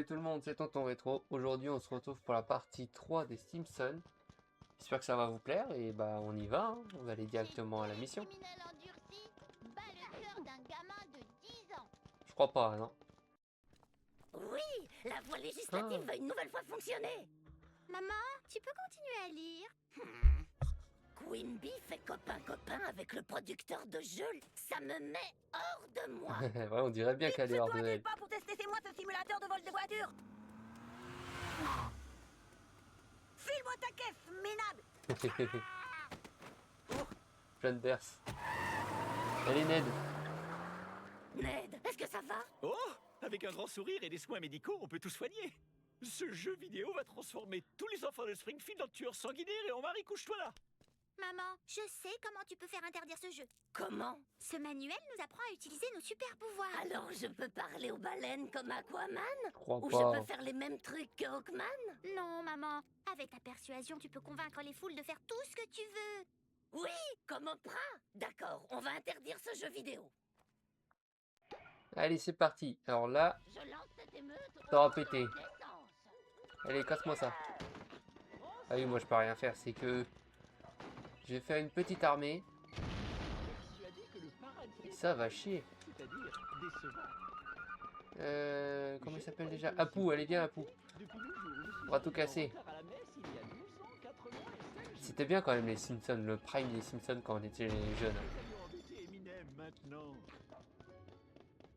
Salut tout le monde, c'est Tonton Rétro. Aujourd'hui, on se retrouve pour la partie 3 des Simpsons. J'espère que ça va vous plaire et bah on y va, hein. On va aller directement à la mission. Criminel endurci bat le cœur d'un gamin de 10 ans. Je crois pas, non? Oui, la voie législative va une nouvelle fois fonctionner. Maman, tu peux continuer à lire? Quimby fait copain-copain avec le producteur de jeux. Ça me met hors de moi. Ouais, on dirait bien qu'elle est hors de Fais-toi elle. pas pour tester c'est moi ce simulateur de vol de voiture. File-moi ta caisse, minable. Jeanne Berce. Elle est Ned. Ned, est-ce que ça va? Oh! Avec un grand sourire et des soins médicaux, on peut tout soigner. Ce jeu vidéo va transformer tous les enfants de Springfield en tueurs sanguinaires et en mari couche-toi là. Maman, je sais comment tu peux faire interdire ce jeu. Comment? Ce manuel nous apprend à utiliser nos super pouvoirs. Alors je peux parler aux baleines comme Aquaman? Je crois Ou pas. je peux faire les mêmes trucs que Hawkman? Non, maman. Avec ta persuasion, tu peux convaincre les foules de faire tout ce que tu veux. Oui, comme Oprah. D'accord, on va interdire ce jeu vidéo. Allez, c'est parti. Alors là, Je lance cette émeute. ça aura pété. Allez, casse-moi ça. Ah oui, moi je peux rien faire, c'est que je vais faire une petite armée. Ça va chier. Comment il s'appelle déjà? Apu, allez bien Apu. On va tout casser. C'était bien quand même les Simpsons, le prime des Simpsons quand on était jeunes.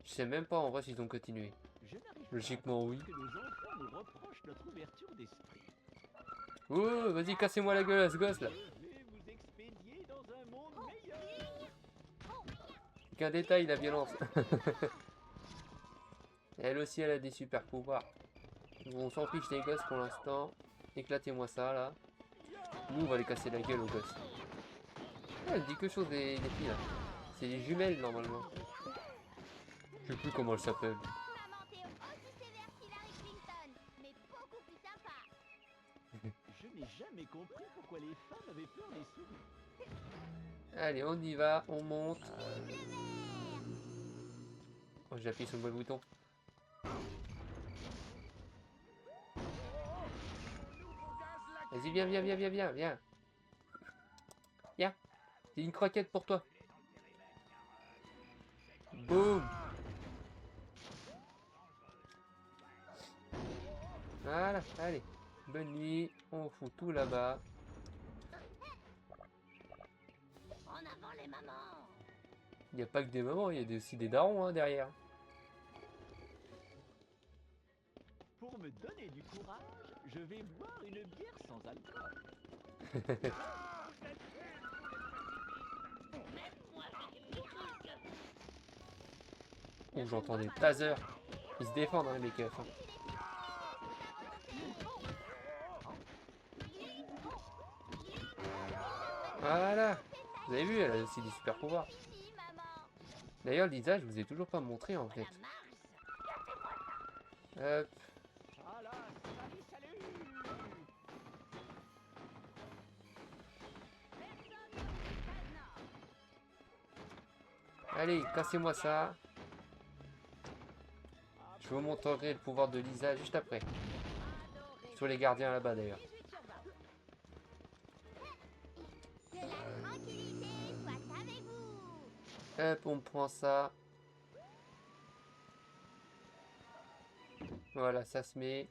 Je sais même pas en vrai s'ils ont continué. Logiquement oui. Oh, vas-y cassez-moi la gueule à ce gosse là. Qu'un détail la violence. Elle aussi elle a des super pouvoirs. On s'en fiche des gosses pour l'instant. Éclatez-moi ça là. Nous on va les casser la gueule aux gosses. Ah, elle dit que chose des filles là. C'est des jumelles normalement. Je sais plus comment elles s'appellent. Maman, t'es aussi sévère qu'Hillary Clinton, mais beaucoup plus sympa. Je n'ai jamais compris pourquoi les femmes avaient peur des souris. Allez on y va, on monte. Oh, j'appuie sur le bon bouton. Vas-y viens, viens, viens, viens, viens, viens. Viens. J'ai une croquette pour toi. Boum. Voilà, allez. Bonne nuit. On fout tout là-bas. En avant les mamans. Il n'y a pas que des mamans, il y a aussi des darons hein, derrière. Pour me donner du courage, je vais boire une bière sans alcool. Oh, j'entends des tasers. Ils se défendent, hein, les keufs. Hein. Voilà. Vous avez vu, elle a aussi des super pouvoirs. Ici, maman. D'ailleurs, Lisa, je vous ai toujours pas montré en fait. Hop. Voilà, salut. Allez, cassez-moi ça. Je vous montrerai le pouvoir de Lisa juste après. Sur les gardiens là-bas d'ailleurs. Que la tranquillité soit avec vous. Hop, on prend ça. Voilà, ça se met.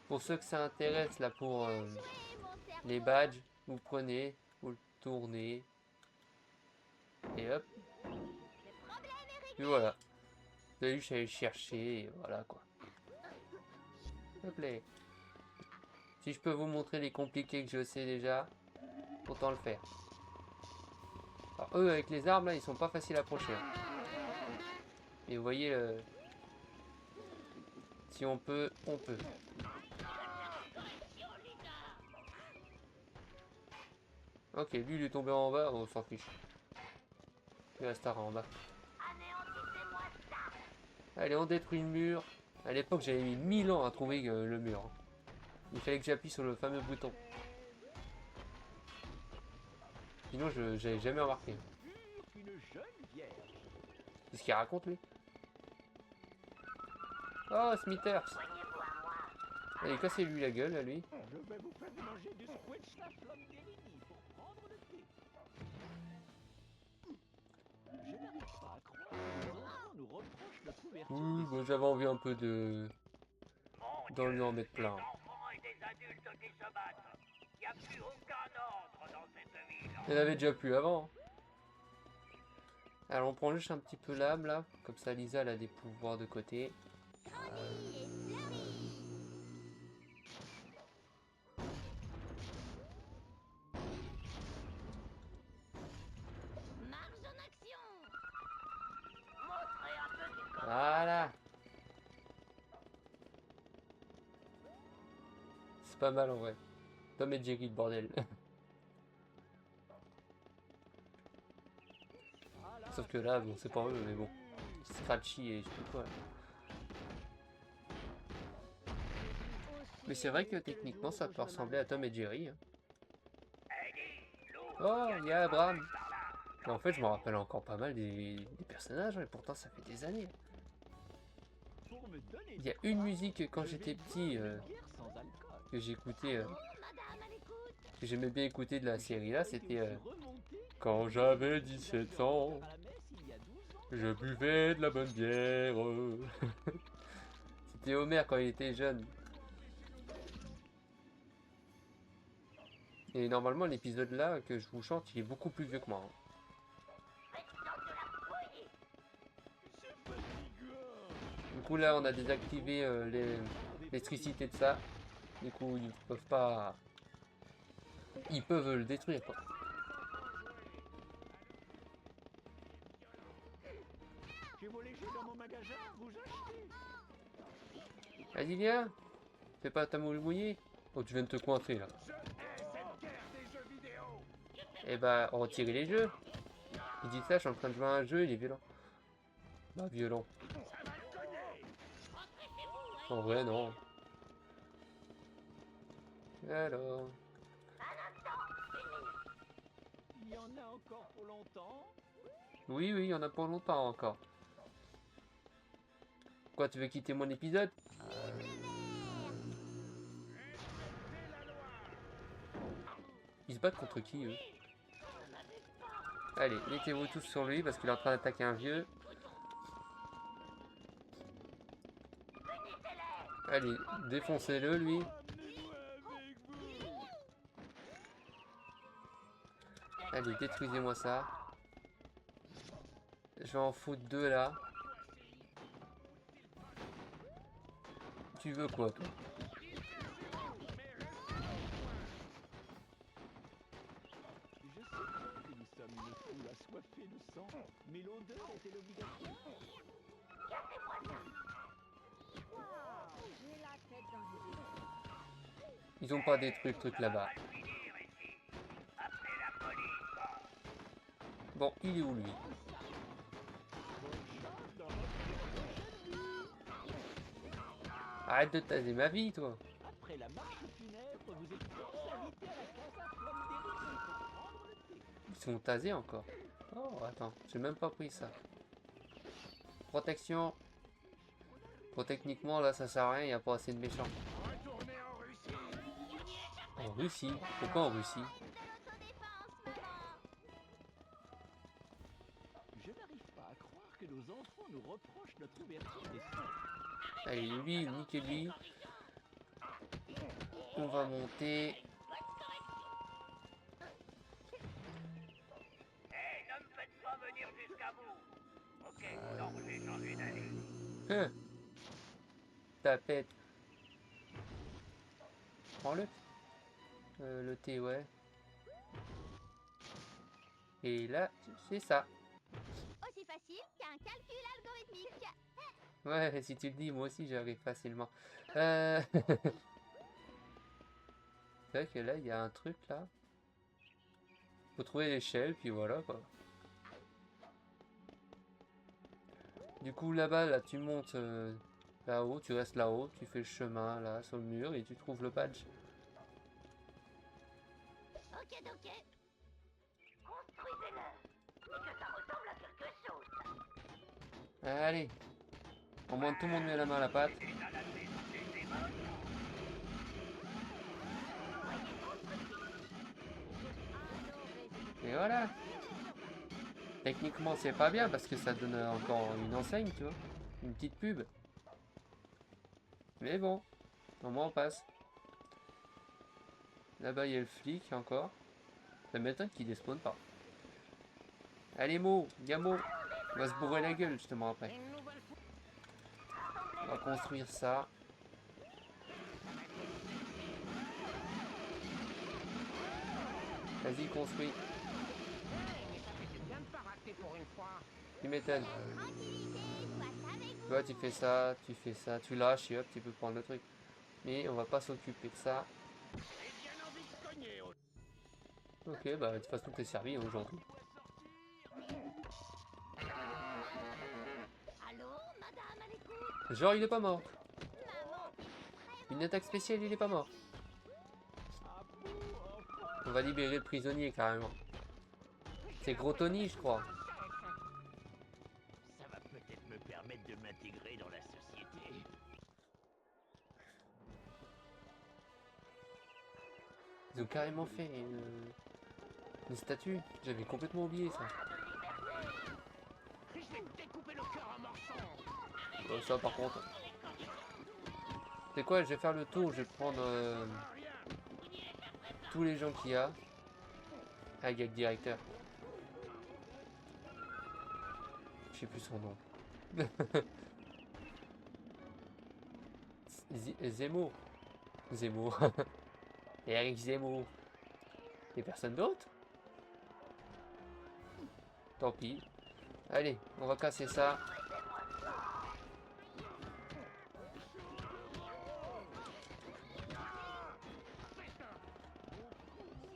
Pour ceux que ça intéresse, là, pour les badges, vous prenez, vous le tournez. Et hop. Et voilà. Vous avez juste à aller chercher, et voilà quoi. Hop là. Si je peux vous montrer les compliqués que je sais déjà, autant le faire. Alors eux avec les armes là ils sont pas faciles à approcher. Hein. Et vous voyez le... Si on peut, on peut. Ok, lui il est tombé en bas, on s'en fiche. Il restera en bas. Allez, on détruit le mur. À l'époque j'avais mis 1000 ans à trouver le mur. Hein. Il fallait que j'appuie sur le fameux bouton. Sinon, j'avais jamais remarqué. Une jeune vierge. C'est ce qu'il raconte, lui. Oh, Smithers. Allez, cassez-lui la gueule, à lui. Je vais vous faire manger du squelch la flamme d'Erini pour prendre le thé. Je n'arrive pas à croire que les enfants nous reprochent notre ouverture. Oui, bon, j'avais envie un peu de... d'en lui en mettre plein. Il y en avait déjà plus avant. Alors on prend juste un petit peu l'âme là, comme ça Lisa elle a des pouvoirs de côté. Marche en action. Montrez un peu du corps. Voilà. C'est pas mal en vrai. Tom et Jerry le bordel. Sauf que là, bon c'est pas eux mais bon. Scratchy et je sais pas quoi. Mais c'est vrai que techniquement ça peut ressembler à Tom et Jerry. Hein. Oh, il y a Abraham. Mais en fait je me rappelle encore pas mal des personnages, hein, et pourtant ça fait des années. Il y a une musique quand j'étais petit que j'écoutais, que j'aimais bien écouter de la série là, c'était quand j'avais 17 ans, je buvais de la bonne bière. C'était Homer quand il était jeune. Et normalement l'épisode là que je vous chante, il est beaucoup plus vieux que moi. Hein. Du coup là on a désactivé l'électricité de ça. Du coup ils peuvent pas... Ils peuvent le détruire quoi. J'ai volé dans mon magasin, vous achetez. Vas-y viens. Fais pas ta moule mouillée. Oh tu viens de te coincer là. Eh bah retirez les jeux. Il dit ça, je suis en train de jouer à un jeu, il est violent. Bah violent. En vrai non. Alors... Il y en a encore pour longtemps. Oui, il y en a pour longtemps encore. Quoi, tu veux quitter mon épisode? Ils se battent contre qui, eux? Allez, mettez-vous tous sur lui parce qu'il est en train d'attaquer un vieux. Allez, défoncez-le, lui. Allez, détruisez-moi ça. Je vais en foutre deux, là. Tu veux quoi, toi? Je sais que nous sommes une foule assoiffée de sang, mais l'odeur était l'obligation. Ils ont pas détruit le truc là-bas. Bon, il est où, lui? Arrête de taser ma vie, toi. Après la marche funèbre, vous êtes tous invités à la casa Flamme d'Erini pour prendre le thé. Ils sont tasés encore. Oh, attends, j'ai même pas pris ça. Protection. Bon, techniquement, là, ça sert à rien, il n'y a pas assez de méchants. En Russie? Pourquoi en Russie? Je n'arrive pas à croire que nos enfants nous reprochent notre ouverture d'esprit. Allez, lui, niquez-lui. On va monter. Hein? Tapette. Prends-le. Le thé, ouais. Et là, c'est ça. Aussi facile qu'un calcul algorithmique. Ouais, si tu le dis, moi aussi j'arrive facilement. C'est vrai que là, il y a un truc là. Faut trouver l'échelle, puis voilà quoi. Du coup, là-bas, là, tu montes là-haut, tu restes là-haut, tu fais le chemin là sur le mur et tu trouves le badge. Ok, ok. Allez. Au moins tout le monde met la main à la pâte. Et voilà. Techniquement c'est pas bien parce que ça donne encore une enseigne, tu vois. Une petite pub. Mais bon. Au moins on passe. Là-bas il y a le flic encore. Ça m'étonne qu'il despawn pas. Allez Mo, Gamo. On va se bourrer la gueule justement après. On va construire ça. Vas-y, construis. Tu m'étonnes. Toi, tu fais ça, tu lâches et hop, tu peux prendre le truc. Mais on va pas s'occuper de ça. Ok, bah de toute façon, t'es servi aujourd'hui. Genre, il est pas mort. Une attaque spéciale, il est pas mort. On va libérer le prisonnier carrément. C'est Gros Tony, je crois. Ça va peut-être me permettre de m'intégrer dans la société. Ils ont carrément fait une statue. J'avais complètement oublié ça. Ça par contre. C'est quoi, je vais faire le tour, je vais prendre tous les gens qu'il y a. Ah, il y a le directeur. Je sais plus son nom. Zemmour. Zemmour. Eric Zemmour. Et personne d'autre? Tant pis. Allez, on va casser ça.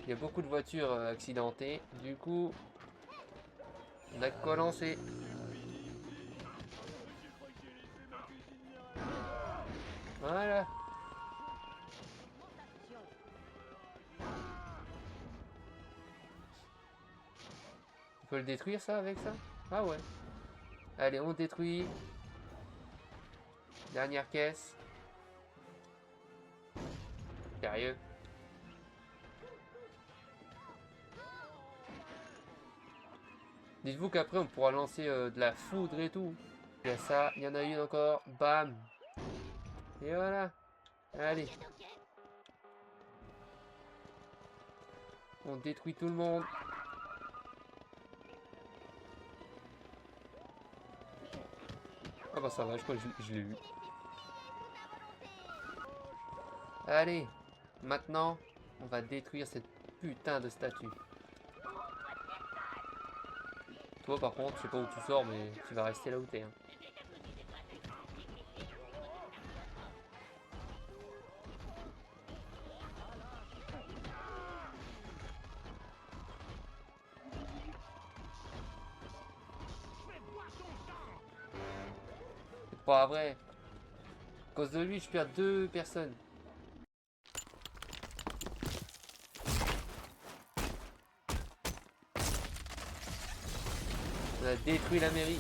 Il y a beaucoup de voitures accidentées. Du coup, on a qu'à lancer. Voilà. On peut le détruire ça avec ça? Ah ouais. Allez, on détruit. Dernière caisse. Sérieux? Dites-vous qu'après on pourra lancer de la foudre et tout. Il y a ça, il y en a une encore. Bam. Et voilà. Allez. On détruit tout le monde. Ah bah ça va, je crois que je l'ai eu. Allez. Maintenant, on va détruire cette putain de statue. Toi par contre, je sais pas où tu sors, mais tu vas rester là où t'es. Hein. C'est pas vrai. À cause de lui, je perds 2 personnes. On a détruit la mairie.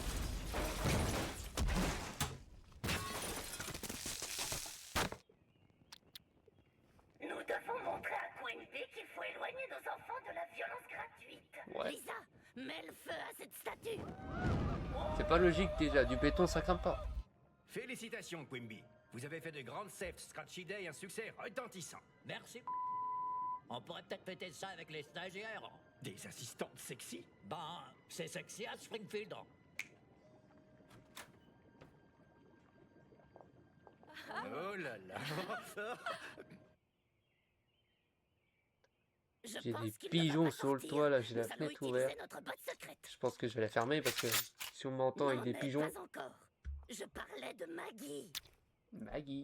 Nous devons montrer à Quenby qu'il faut éloigner nos enfants de la violence gratuite. Ouais. Lisa, mets le feu à cette statue. C'est pas logique déjà, du béton ça craint pas. Félicitations, Quimby. Vous avez fait de grandes Safe Scratchy Day un succès retentissant. Merci. On pourrait peut-être fêter ça avec les stagiaires. Des assistantes sexy? Ben, c'est sexy à Springfield. Oh là là. J'ai des pigeons sur le toit là, j'ai la fenêtre ouverte. Je pense que je vais la fermer parce que si on m'entend avec des pigeons. Pas encore. Je parlais de Maggie. Maggie.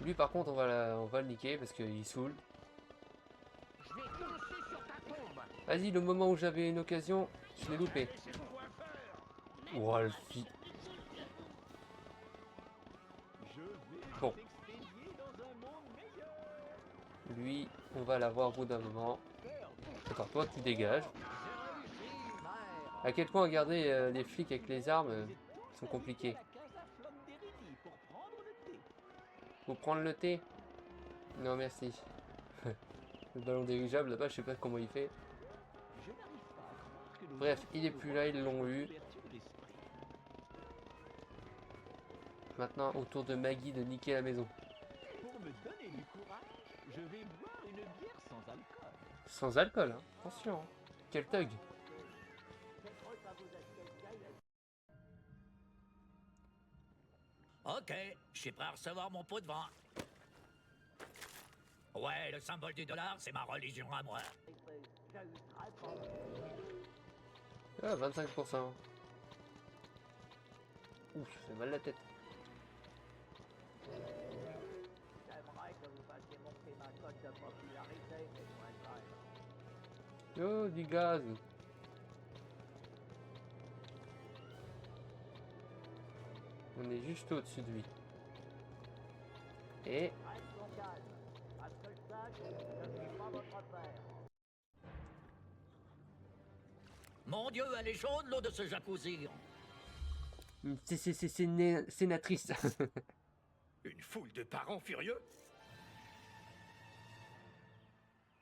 Lui par contre on va le niquer parce qu'il saoule. Vas-y, le moment où j'avais une occasion, je l'ai loupé. Oh le fit. Bon. Lui, on va l'avoir au bout d'un moment. Attends, toi tu dégages. À quel point regarder les flics avec les armes sont compliqués. Faut prendre le thé? Non merci. Le ballon dirigeable là-bas, je sais pas comment il fait. Bref, il est plus là, ils l'ont eu. Maintenant, au tour de Maggie de niquer la maison. Pour me donner du courage, je vais boire une bière sans alcool. Sans alcool, hein. Attention. Hein. Quel thug. Ok, je suis prêt à recevoir mon pot de vin. Ouais, le symbole du dollar, c'est ma religion à moi. Ah, 25%. Ouf, ça fait mal la tête. Oh, du gaz. On est juste au-dessus de lui. Et... Mon Dieu, elle est chaude l'eau de ce jacuzzi. C'est sénatrice. Une foule de parents furieux?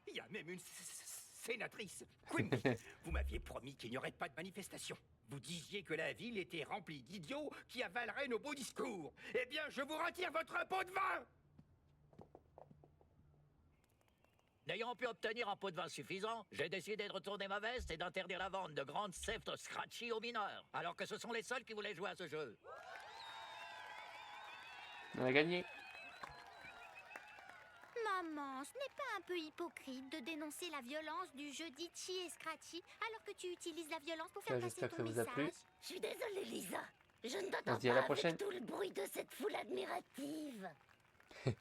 Il y a même une sénatrice. Quimby, vous m'aviez promis qu'il n'y aurait pas de manifestation. Vous disiez que la ville était remplie d'idiots qui avaleraient nos beaux discours. Eh bien, je vous retire votre pot de vin! N'ayant pu obtenir un pot de vin suffisant, j'ai décidé de retourner ma veste et d'interdire la vente de grandes Theft Scratchy aux mineurs, alors que ce sont les seuls qui voulaient jouer à ce jeu. On a gagné. Maman, ce n'est pas un peu hypocrite de dénoncer la violence du jeu d'Itchy et Scratchy alors que tu utilises la violence pour faire passer J'espère que ton ça vous a plu. message? Je suis désolée, Lisa. Je ne On t'entends se dit à la pas prochaine. avec tout le bruit de cette foule admirative. Oh.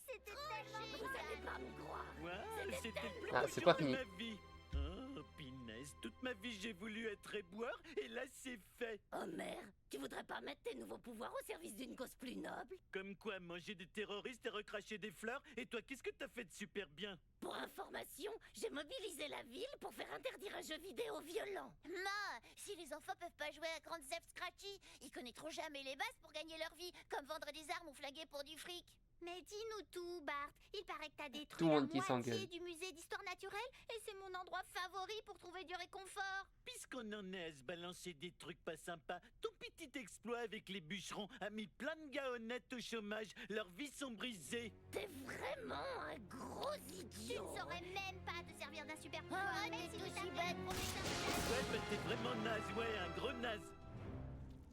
C'était tellement Vous allez pas me croire. Ouais, c'était le plus Ah, beau c'est jour pas de fini. ma vie. Oh, pinaise, toute ma vie j'ai voulu être éboueur et là c'est fait. Homer, tu voudrais pas mettre tes nouveaux pouvoirs au service d'une cause plus noble? Comme quoi, manger des terroristes et recracher des fleurs. Et toi, qu'est-ce que t'as fait de super bien? Pour information, j'ai mobilisé la ville pour faire interdire un jeu vidéo violent. Ma, si les enfants peuvent pas jouer à Grand Theft Scratchy, ils connaîtront jamais les bases pour gagner leur vie, comme vendre des armes ou flinguer pour du fric. Mais dis-nous tout, Bart. Il paraît que t'as Tout détruit le la monde qui moitié s'engueule. du musée d'histoire naturelle et c'est mon endroit favori pour trouver du réconfort. Puisqu'on en est à se balancer des trucs pas sympas, ton petit exploit avec les bûcherons a mis plein de gars honnêtes au chômage. Leurs vies sont brisées. T'es vraiment un gros Tu idiot. ne saurais même pas te servir d'un super pouvoir, Ah, même t'es si tu aussi t'appelles bête. professeur. Ouais, bah t'es vraiment naze, ouais, un gros naze.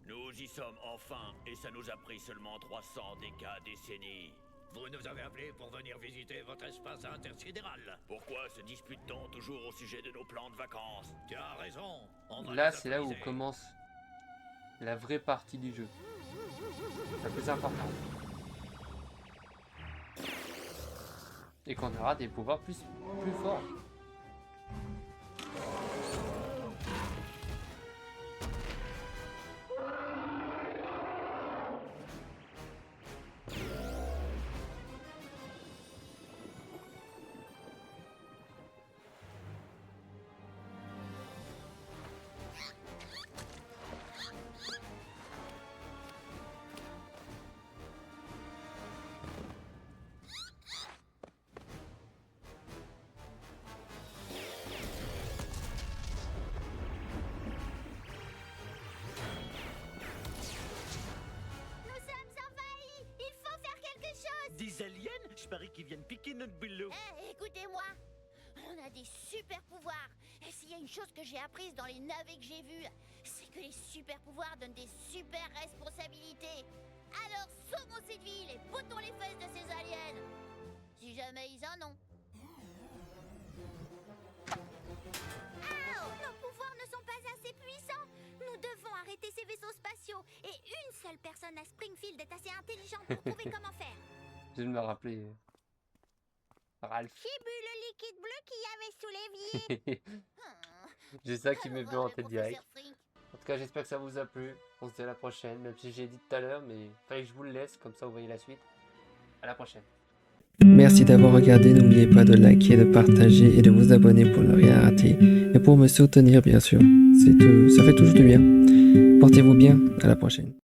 Nous y sommes enfin, et ça nous a pris seulement 300 décennies. Vous nous avez appelés pour venir visiter votre espace intersidéral. Pourquoi se dispute-t-on toujours au sujet de nos plans de vacances? Tu as raison. On va Là, les c'est là où autoriser. commence la vraie partie du jeu. La plus importante. Et qu'on aura des pouvoirs plus forts. Nous sommes envahis. Il faut faire quelque chose. Des aliens? Je parie qu'ils viennent piquer notre boulot. Écoutez-moi. On a des super pouvoirs. Et s'il y a une chose que j'ai apprise dans les navets que j'ai vus, c'est que les super pouvoirs donnent des super responsabilités. Alors sauvons cette ville et boutons les fesses de ces aliens. Si jamais ils en ont. Ah, nos pouvoirs ne sont pas assez puissants. Nous devons arrêter ces vaisseaux spatiaux. Et une seule personne à Springfield est assez intelligente pour trouver comment faire. Je viens de me rappeler. Ralph. J'ai bu le liquide bleu qu'il y avait sous l'évier. J'ai ça qui m'est venu en tête direct. Frink. En tout cas, j'espère que ça vous a plu. On se dit à la prochaine, même si j'ai dit tout à l'heure, mais fallait que je vous le laisse, comme ça vous voyez la suite. À la prochaine. Merci d'avoir regardé, n'oubliez pas de liker, de partager et de vous abonner pour ne rien rater. Et pour me soutenir bien sûr, ça fait toujours du bien. Portez-vous bien, à la prochaine.